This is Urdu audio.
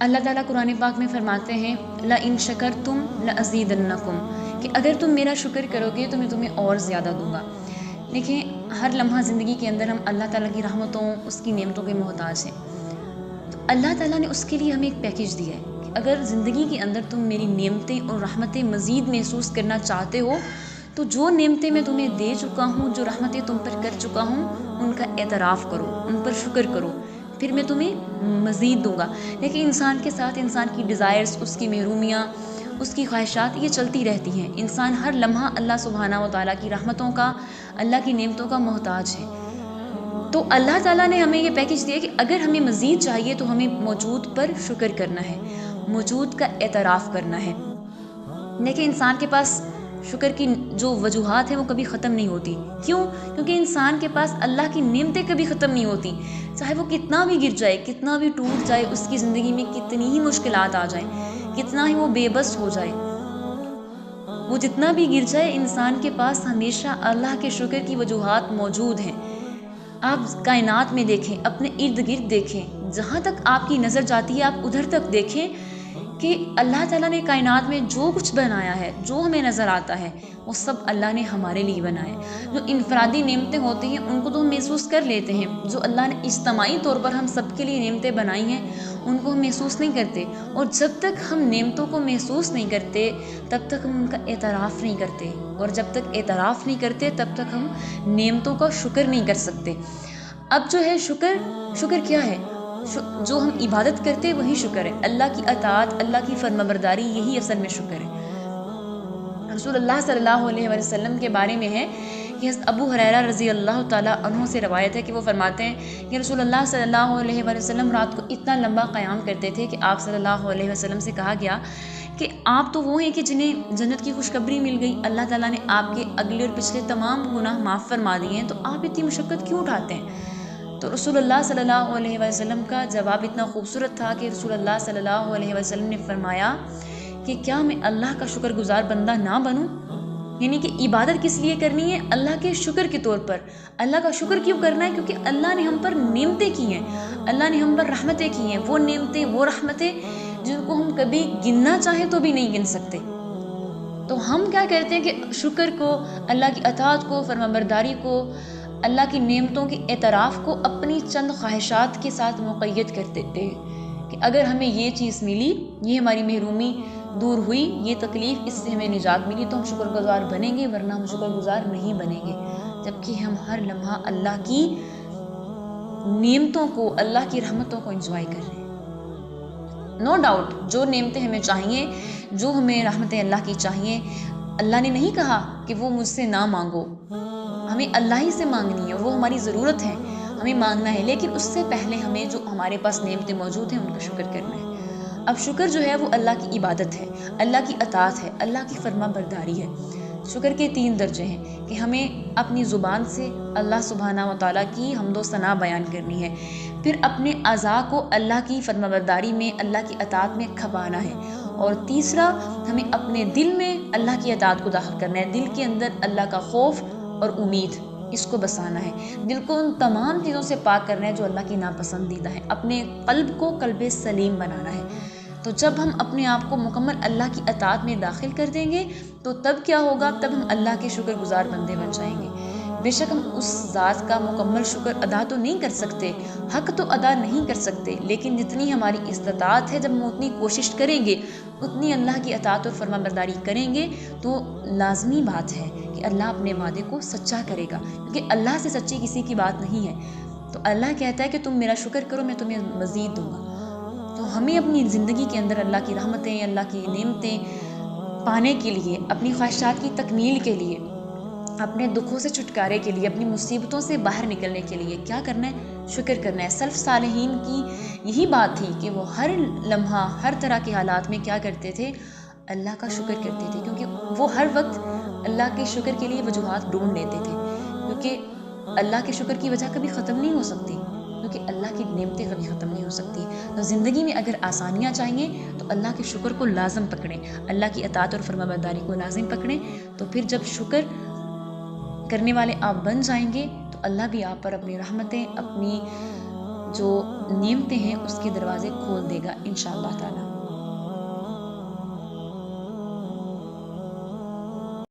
اللہ تعالیٰ قرآن پاک میں فرماتے ہیں لَإِن شَكَرْتُمْ لَأَزِيدَنَّكُمْ، کہ اگر تم میرا شکر کرو گے تو میں تمہیں اور زیادہ دوں گا۔ دیکھیں، ہر لمحہ زندگی کے اندر ہم اللہ تعالیٰ کی رحمتوں، اس کی نعمتوں کے محتاج ہیں۔ تو اللہ تعالیٰ نے اس کے لیے ہمیں ایک پیکیج دیا ہے کہ اگر زندگی کے اندر تم میری نعمتیں اور رحمتیں مزید محسوس کرنا چاہتے ہو تو جو نعمتیں میں تمہیں دے چکا ہوں، جو رحمتیں تم پر کر چکا ہوں، ان کا اعتراف کرو، ان پر شکر کرو، پھر میں تمہیں مزید دوں گا۔ لیکن انسان کے ساتھ انسان کی ڈیزائرز، اس کی محرومیاں، اس کی خواہشات یہ چلتی رہتی ہیں۔ انسان ہر لمحہ اللہ سبحانہ و تعالیٰ کی رحمتوں کا، اللہ کی نعمتوں کا محتاج ہے۔ تو اللہ تعالیٰ نے ہمیں یہ پیکیج دیا کہ اگر ہمیں مزید چاہیے تو ہمیں موجود پر شکر کرنا ہے، موجود کا اعتراف کرنا ہے۔ لیکن انسان کے پاس شکر کی جو وجوہات ہیں وہ کبھی ختم نہیں ہوتی۔ کیوں؟ کیونکہ انسان کے پاس اللہ کی نعمتیں کبھی ختم نہیں ہوتی۔ چاہے وہ کتنا بھی گر جائے، کتنا بھی ٹوٹ جائے، اس کی زندگی میں کتنی ہی مشکلات آ جائیں، کتنا ہی وہ بے بس ہو جائے، وہ جتنا بھی گر جائے، انسان کے پاس ہمیشہ اللہ کے شکر کی وجوہات موجود ہیں۔ آپ کائنات میں دیکھیں، اپنے ارد گرد دیکھیں، جہاں تک آپ کی نظر جاتی ہے آپ ادھر تک دیکھیں کہ اللہ تعالیٰ نے کائنات میں جو کچھ بنایا ہے، جو ہمیں نظر آتا ہے، وہ سب اللہ نے ہمارے لیے بنایا ہے۔ جو انفرادی نعمتیں ہوتی ہیں ان کو تو ہم محسوس کر لیتے ہیں، جو اللہ نے اجتماعی طور پر ہم سب کے لیے نعمتیں بنائی ہیں ان کو ہم محسوس نہیں کرتے۔ اور جب تک ہم نعمتوں کو محسوس نہیں کرتے تب تک ہم ان کا اعتراف نہیں کرتے، اور جب تک اعتراف نہیں کرتے تب تک ہم نعمتوں کا شکر نہیں کر سکتے۔ اب جو ہے شکر کیا ہے؟ جو ہم عبادت کرتے وہی شکر ہے۔ اللہ کی اطاعت، اللہ کی فرما برداری، یہی اصل میں شکر ہے۔ رسول اللہ صلی اللہ علیہ وسلم کے بارے میں ہے کہ حضرت ابو ہریرہ رضی اللہ تعالیٰ عنہ سے روایت ہے کہ وہ فرماتے ہیں کہ رسول اللہ صلی اللہ علیہ وسلم رات کو اتنا لمبا قیام کرتے تھے کہ آپ صلی اللہ علیہ وسلم سے کہا گیا کہ آپ تو وہ ہیں کہ جنہیں جنت کی خوشخبری مل گئی، اللہ تعالیٰ نے آپ کے اگلے اور پچھلے تمام گناہ معاف فرما دیے ہیں، تو آپ اتنی مشقت کیوں اٹھاتے ہیں؟ تو رسول اللہ صلی اللہ علیہ وسلم کا جواب اتنا خوبصورت تھا کہ رسول اللہ صلی اللہ علیہ وسلم نے فرمایا کہ کیا میں اللہ کا شکر گزار بندہ نہ بنوں؟ یعنی کہ عبادت کس لیے کرنی ہے؟ اللہ کے شکر کے طور پر۔ اللہ کا شکر کیوں کرنا ہے؟ کیونکہ اللہ نے ہم پر نعمتیں کی ہیں، اللہ نے ہم پر رحمتیں کی ہیں، وہ نعمتیں، وہ رحمتیں جن کو ہم کبھی گننا چاہیں تو بھی نہیں گن سکتے۔ تو ہم کیا کرتے ہیں کہ شکر کو، اللہ کی اطاعت کو، فرما برداری کو، اللہ کی نعمتوں کے اعتراف کو اپنی چند خواہشات کے ساتھ مقید کر دیتے ہیں کہ اگر ہمیں یہ چیز ملی، یہ ہماری محرومی دور ہوئی، یہ تکلیف، اس سے ہمیں نجات ملی تو ہم شکر گزار بنیں گے، ورنہ ہم شکر گزار نہیں بنیں گے۔ جبکہ ہم ہر لمحہ اللہ کی نعمتوں کو، اللہ کی رحمتوں کو انجوائے کر رہے ہیں۔ نو ڈاؤٹ جو نعمتیں ہمیں چاہیے، جو ہمیں رحمتیں اللہ کی چاہیے، اللہ نے نہیں کہا کہ وہ مجھ سے نہ مانگو، ہمیں اللہ ہی سے مانگنی ہے، وہ ہماری ضرورت ہے، ہمیں مانگنا ہے، لیکن اس سے پہلے ہمیں جو ہمارے پاس نعمتیں موجود ہیں ان کا شکر کرنا ہے۔ اب شکر جو ہے وہ اللہ کی عبادت ہے، اللہ کی اطاعت ہے، اللہ کی فرما برداری ہے۔ شکر کے 3 درجے ہیں کہ ہمیں اپنی زبان سے اللہ سبحانہ و تعالیٰ کی حمد و ثنا بیان کرنی ہے، پھر اپنے اعضاء کو اللہ کی فرما برداری میں، اللہ کی اطاعت میں کھپانا ہے، اور تیسرا ہمیں اپنے دل میں اللہ کی اطاعت کو داخل کرنا ہے، دل کے اندر اللہ کا خوف اور امید اس کو بسانا ہے، دل کو ان تمام چیزوں سے پاک کرنا ہے جو اللہ کی ناپسندیدہ ہے، اپنے قلب کو قلب سلیم بنانا ہے۔ تو جب ہم اپنے آپ کو مکمل اللہ کی اطاعت میں داخل کر دیں گے تو تب کیا ہوگا؟ تب ہم اللہ کے شکر گزار بندے بن جائیں گے۔ بے شک ہم اس ذات کا مکمل شکر ادا تو نہیں کر سکتے، حق تو ادا نہیں کر سکتے، لیکن جتنی ہماری استطاعت ہے، جب ہم اتنی کوشش کریں گے، اتنی اللہ کی اطاعت اور فرما برداری کریں گے تو لازمی بات ہے کہ اللہ اپنے وعدے کو سچا کرے گا، کیونکہ اللہ سے سچی کسی کی بات نہیں ہے۔ تو اللہ کہتا ہے کہ تم میرا شکر کرو، میں تمہیں مزید دوں گا۔ تو ہمیں اپنی زندگی کے اندر اللہ کی رحمتیں، اللہ کی نعمتیں پانے کے لیے، اپنی خواہشات کی تکمیل کے لیے، اپنے دکھوں سے چھٹکارے کے لیے، اپنی مصیبتوں سے باہر نکلنے کے لیے کیا کرنا ہے؟ شکر کرنا ہے۔ سلف صالحین کی یہی بات تھی کہ وہ ہر لمحہ، ہر طرح کے حالات میں کیا کرتے تھے؟ اللہ کا شکر کرتے تھے، کیونکہ وہ ہر وقت اللہ کے شکر کے لیے وجوہات ڈھونڈ لیتے تھے، کیونکہ اللہ کے شکر کی وجہ کبھی ختم نہیں ہو سکتی، کیونکہ اللہ کی نعمتیں کبھی ختم نہیں ہو سکتی۔ تو زندگی میں اگر آسانیاں چاہیے تو اللہ کے شکر کو لازم پکڑیں، اللہ کی اطاعت اور فرما برداری کو لازم پکڑیں، تو پھر جب شکر کرنے والے آپ بن جائیں گے تو اللہ بھی آپ پر اپنی رحمتیں، اپنی جو نعمتیں ہیں اس کے دروازے کھول دے گا انشاءاللہ تعالی۔